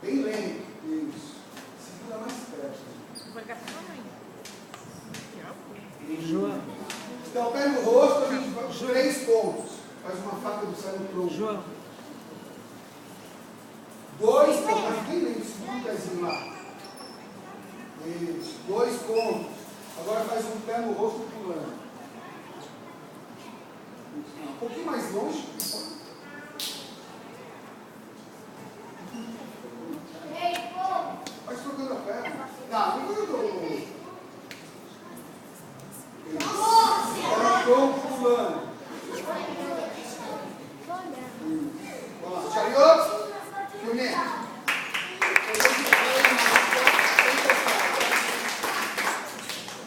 Bem lento. Isso. Segura mais perto. João. Então, pé no rosto, a gente vai 3 pontos. Faz uma faca do céu no tronco. João. 2 pontos. Mas bem lento. Segura o pezinho lá. Isso. 2 pontos. Agora faz um pé no rosto pulando. Um pouquinho mais longe. Vai trocando a perna. Tá, não vou eu tronco pulando. Vamos lá. Chariot. Pimenta.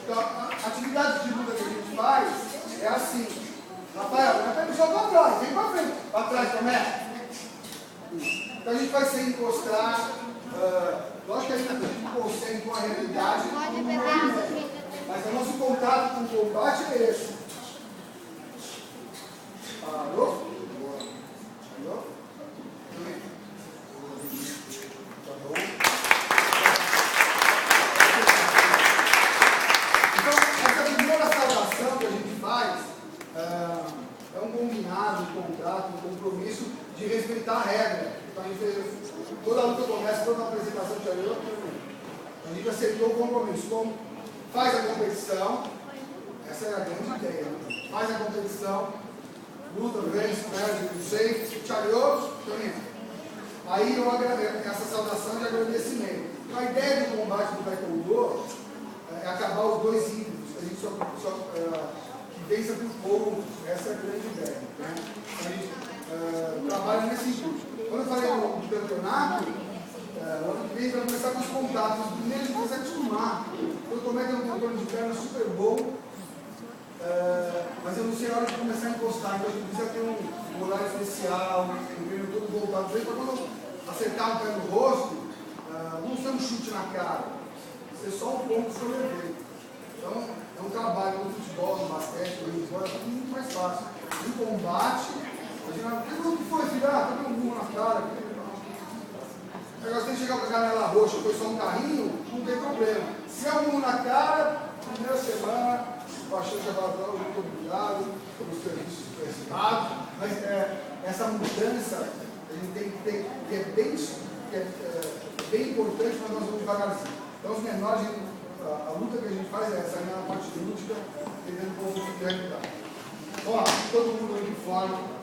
Então, a atividade de luta que a gente faz é assim. Rafael, não é só para trás, vem para frente. Para trás, Tomé. Então a gente vai se encostar. Lógico que a gente consegue com a realidade. Mas o nosso contato com o combate é esse. Parou? Parou? Tá bom? Então, essa primeira saudação que a gente faz é um combinado, um contrato, um compromisso de respeitar a regra. Então, a gente, toda luta começa, toda apresentação de Ariel, a gente aceitou o compromisso. Então, faz a competição, essa é a grande ideia, né? Faz a competição, luta, vence, perde, não sei, Chariot, também. Aí eu agradeço essa saudação de agradecimento. Então, a ideia do combate do Taekwondo é acabar os 2 híbridos, a gente só que vença por fogo, essa é a grande ideia. Né? A gente trabalha nesse intuito. Quando eu falei do campeonato, o ano que vem vai começar com os contatos. Primeiro a gente precisa acostumar. Eu tomei um controle de perna super bom, mas eu não sei a hora de começar a encostar. Então a gente precisa ter um horário especial, um treino todo voltado. Para quando eu acertar o pé no rosto, não ser um chute na cara, ser só um ponto que eu levei. Então é um trabalho no futebol, no basquete, no beisebol, é muito mais fácil. No combate, o que foi, filho? Tá dando um burro na cara. Agora, se você chegar com a canela roxa e foi só um carrinho, não tem problema. Se é um burro na cara, primeira semana, baixando a barra, muito obrigado pelos serviços prestados. Mas essa mudança, a gente tem que ter, que é bem importante, mas nós vamos devagarzinho. Então, os menores, a luta que a gente faz é sair na parte lúdica, entendendo como que é realidade. Ó, todo mundo uniforme.